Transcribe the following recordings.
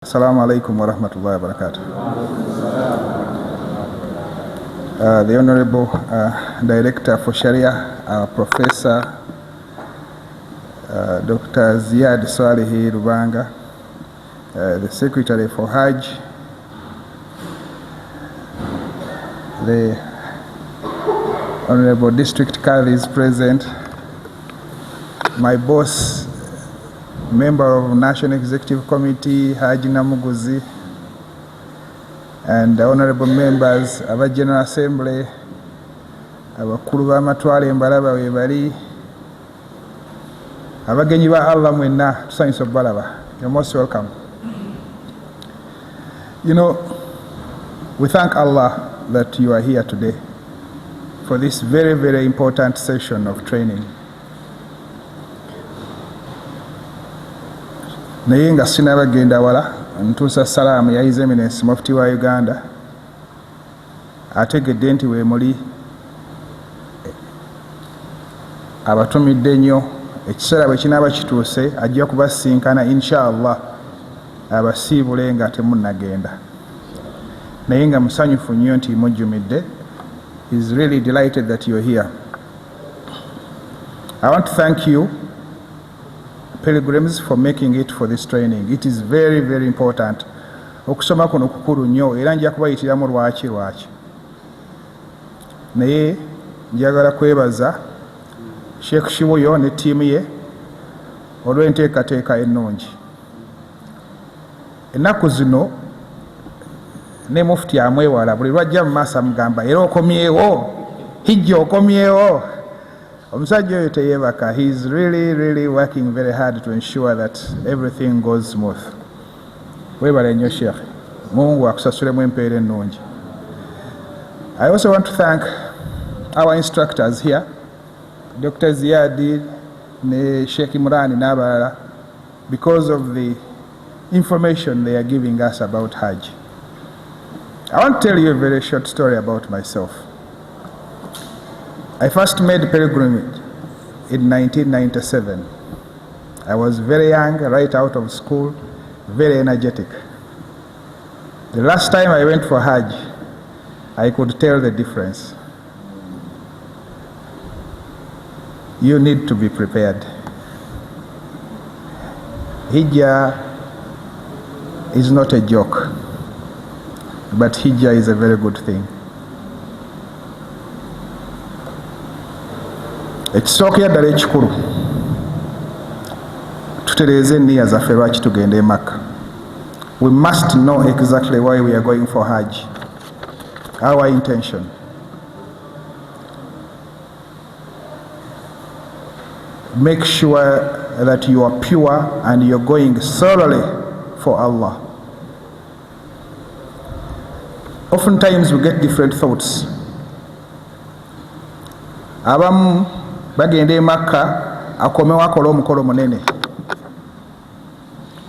Assalamu alaikum wa rahmatullahi wa barakatuh. The Honorable Director for Sharia, Professor Dr. Ziad Swalihi Rubanga, the Secretary for Hajj, the Honorable District Qadi is present, my boss, member of National Executive Committee, Haji Namuguzi, and the honorable members of the General Assembly, abakulu b'amatwale embalaba webali, abagenyi ba Allah mwenna tusanyusa balaba. You're most welcome. You know, we thank Allah that you are here today for this very, very important session of training. Naye nga sinabagenda wala ntuusa salaamu ya His Eminence Mufti wa Uganda ategedde nti we muli abatumidde nnyo ekiseera bwe kinaaba kituuse ajja kubasinkana inshallah abasiibule nga temunnagenda naye nga musanyufu nnyo nti mujjumidde. He's really delighted that you're here. I want to thank you pilgrims for making it for this training. It is very, very important. Okusoma kuno kukulu nnyo era nja kubayitiramu lwaki naye njagala kwebaza Sheikh Shibuyo ne ttiimu ye olw'enteekateeka ennungi. Ennaku zino ne mufti amwewala buli lwajja mu maaso amugamba era okomyewo hijja okomyewo. Omusajja oyo teyeebaka. He is really working very hard to ensure that everything goes smooth. Weebale nnyo Sheikh, Mungu akusasulemu empeera ennungi. I also want to thank our instructors here, Dr. Ziadi ne Sheikh Imran n'abalala, because of the information they are giving us about Hajj. I want to tell you a very short story about myself. I first made pilgrimage in 1997. I was very young, right out of school, very energetic. The last time I went for Hajj, I could tell the difference. You need to be prepared. Hijjah is not a joke, but Hijjah is a very good thing. Ekisookera ddala ekikulu tutereeze enniya zaffe lwaki tugenda e Makka. We must know exactly why we are going for Hajj, our intention. Make sure that you are pure and you're going solely for Allah. Oftentimes we get different thoughts. Abamu bagenda e Makka akomewo akola omukolo munene,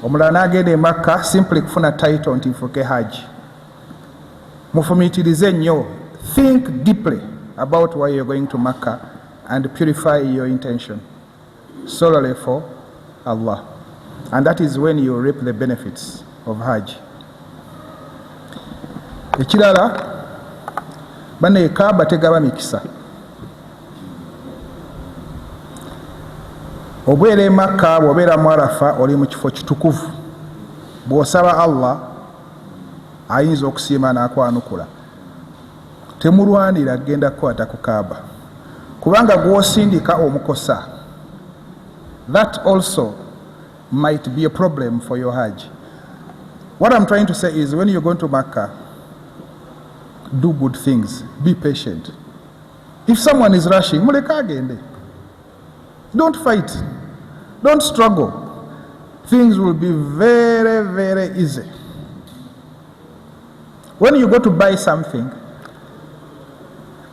omulala n'agenda e Makka simply kufuna title nti nfuuke Hajj. Mufumiitirize nnyo. Think deeply about why you're going to Makka and purify your intention solely for Allah, and that is when you reap the benefits of Hajj. Ekirala bane Kaaba tegaba mikisa. Obwere Makka bw'obeera mu Arafa oli mu kifo kitukuvu, bw'osaba Allah ayinza okusiima n'akwanukula. Temulwanira genda kukwata ku Kaaba kubanga gw'osindika omukosa. That also might be a problem for your Hajj. What I'm trying to say is when you're going to Makkah, do good things, be patient. If someone is rushing, muleka agende. Don't fight. Don't struggle. Things will be very, very easy. When you go to buy something,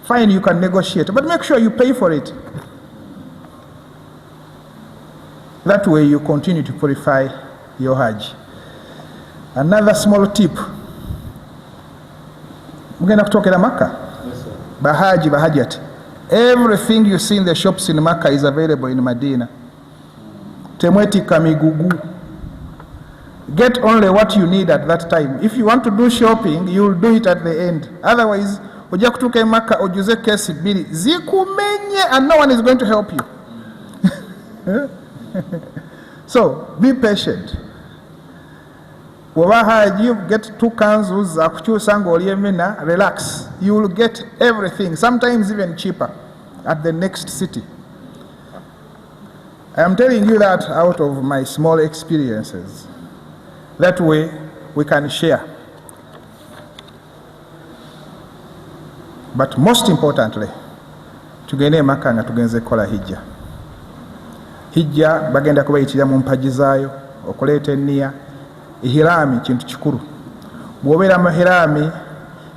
fine, you can negotiate, but make sure you pay for it. That way you continue to purify your Hajj. Another small tip. Mugenda kutokera Makkah? Yes, sir. Bahajjat. Everything you see in the shops in Makkah is available in Medina. Temwetika migugu. Get only what you need at that time. If you want to do shopping, you'll do it at the end. Otherwise, ojja kutuuka Maka ojuze kesi bbiri zikumenye and no one is going to help you. So be patient. Hajj, you get 2 kanzus za kukyusa ng'oli Mina, relax. You will get everything, sometimes even cheaper at the next city. I am telling you that out of my small experiences. That way we can share. But most importantly, tugende Maka nga tugenze kola hijja. Hijja bagenda kubayitira mu mpagi zaayo okuleeta enniya. Ihirami kintu kikuru. Bw'obeera mu ihirami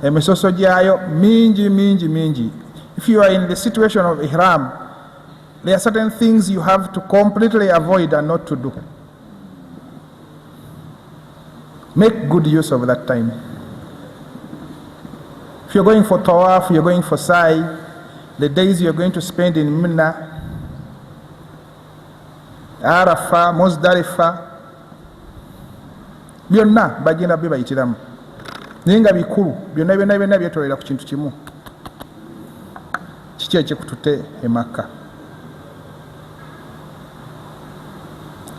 emisoso gyayo mingi. If you are in the situation of ihram, there are certain things you have to completely avoid and not to do. Make good use of that time. If you're going for tawaf, you're going for sa'i, the days you're going to spend in Mina, Arafah, Muzdalifah, byonna bagenda bibayitiramu naye nga bikulu byonna byetolera ku kintu kimu. Kiki ekikutute e Makka?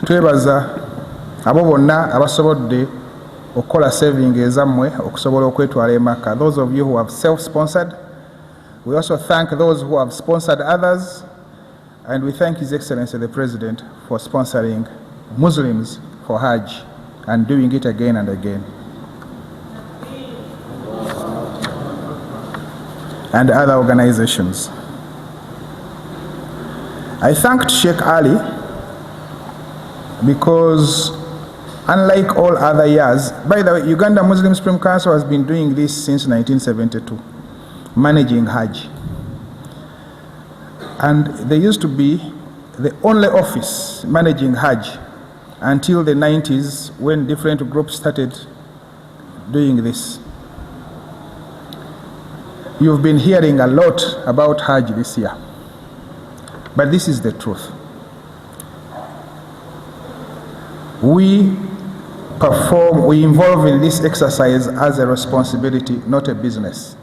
Twebaza abo bonna abasobodde okukola saving ezammwe okusobola okwetwala e Makka. Those of you who have self-sponsored. We also thank those who have sponsored others, and we thank His Excellency the President for sponsoring Muslims for Hajj and doing it again and again. And other organizations. I thanked Sheikh Ali because unlike all other years, by the way, Uganda Muslim Supreme Council has been doing this since 1972, managing Hajj. And they used to be the only office managing Hajj until the 90s when different groups started doing this. You've been hearing a lot about Hajj this year, but this is the truth. We involve in this exercise as a responsibility, not a business.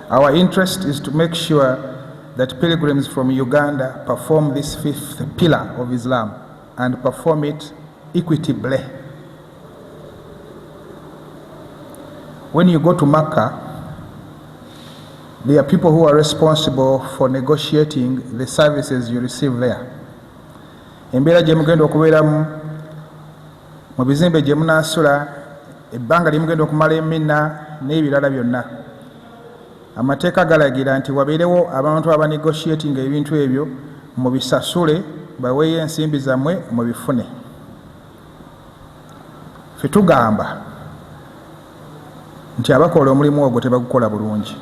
Our interest is to make sure that pilgrims from Uganda perform this 5th pillar of Islam and perform it equitably. When you go to Makkah, there are people who are responsible for negotiating the services you receive there. Embeera gye mugenda okubeeramu, mu bizimbe gye munaasula, ebbanga lye mugenda okumala e Mina n'ebirala byonna. Amateeka galagira nti wabeerewo abantu abanegotiating ebintu ebyo mubisasule, baweeyo ensimbi zammwe mubifune. Ffe tugamba nti abakola omulimu ogwo tebagukola bulungi.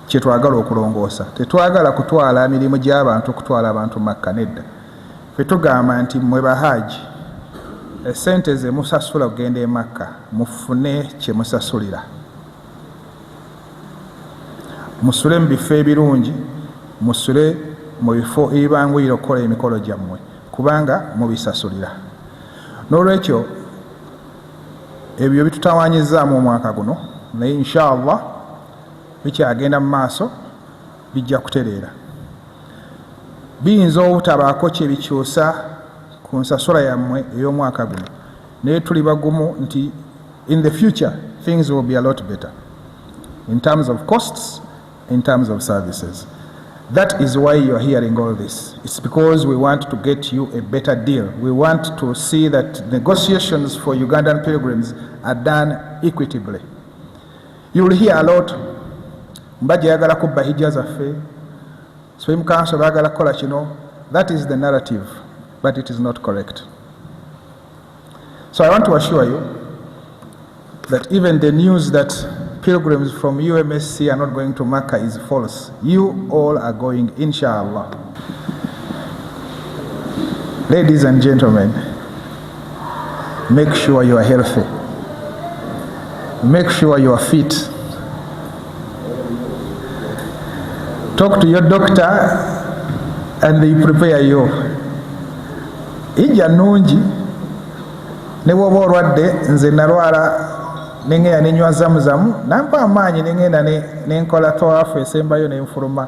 Kye twagala okulongoosa. Tetwagala kutwala emirimu gy'abantu kutwala abantu Makka, nedda. Ffe tugamba nti mmwe Bahajji, essente ze musasula okugenda e Makka mufune kye musasulira. Musule mu bifo ebirungi, musule mu bifo ebibanguyira okukola emikolo gyammwe kubanga mubisasulira. N'olwekyo ebyo bitutawaanyizaamu omwaka guno, naye inshallah bikyagenda mu maaso bijja kutereera. Biyinza obutabaako kye bikyusa ku nsasula yammwe ey'omwaka guno, naye tuli bagumu nti in the future things will be a lot better in terms of costs, in terms of services. That is why you are hearing all this. It's because we want to get you a better deal. We want to see that negotiations for Ugandan pilgrims are done equitably. You will hear a lot. Mbajja yagala kubba hijja zaffe, Supreme Council bagala kukola kino. That is the narrative, but it is not correct. So I want to assure you that even the news that pilgrims from UMSC are not going to Makkah is false. You all are going, inshallah. Ladies and gentlemen, make sure you are healthy. Make sure you are fit. Talk to your doctor and they prepare you. Hijja nungi ne bwoba olwadde nze nalwala nengenda nenywa zamuzamu nampa amaanyi nengenda nenkola tawaafu esembayo nenfuluma.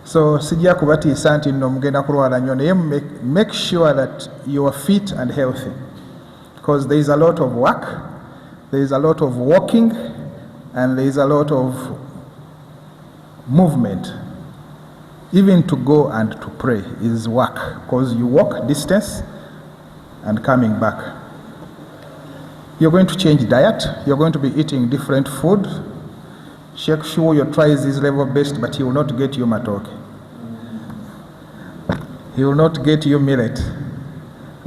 So sijja kubatiisa nti nno mugenda kulwala nnyo naye make sure that you are fit and healthy, because there is a lot of work, there is a lot of walking, and there is a lot of movement. Even to go and to pray is work, because you walk distance and coming back. You're going to change diet, you're going to be eating different food. Sheikh sure you try this level best, but he will not get you matoke. He will not get you millet,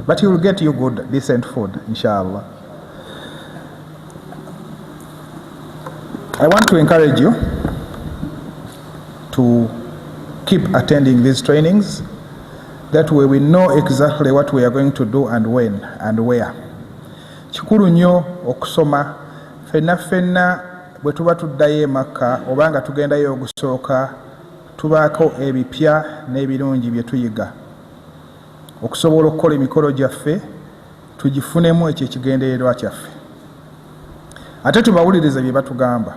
but he will get you good, decent food, inshallah. I want to encourage you to keep attending these trainings. That way we know exactly what we are going to do and when and where. Kikulu nnyo okusoma. Fenna bwe tuba tuddayo emaka oba nga tugendayo ogusooka tubaako ebipya n'ebirungi bye tuyiga okusobola okukola emikolo gyaffe tugifunemu ekyo ekigendererwa kyaffe. Ate tubawulirize bye batugamba,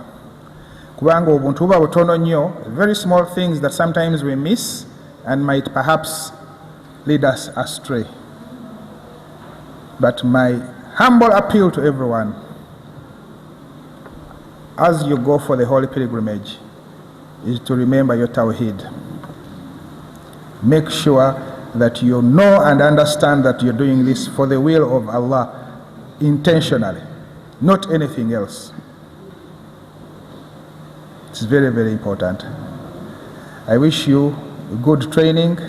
kubanga obuntu buba butono nnyo, very small things that sometimes we miss and might perhaps lead us astray. But my humble appeal to everyone, as you go for the holy pilgrimage, is to remember your tawheed. Make sure that you know and understand that you're doing this for the will of Allah intentionally, not anything else. It's very, very important. I wish you good training.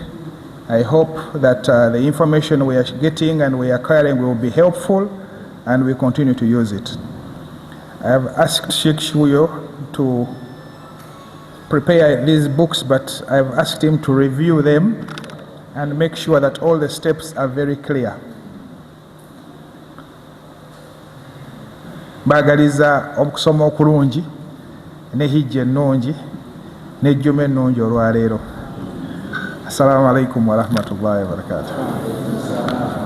I hope that the information we are getting and we are acquiring will be helpful, and we continue to use it. I have asked Sheikh Shuyo to prepare these books, but I've asked him to review them and make sure that all the steps are very clear. Bagaliza okusoma okulungi ne hijja ennungi n'ejjuma ennungi olwaleero. Assalamu alaikum wa rahmatullahi wa barakatuh.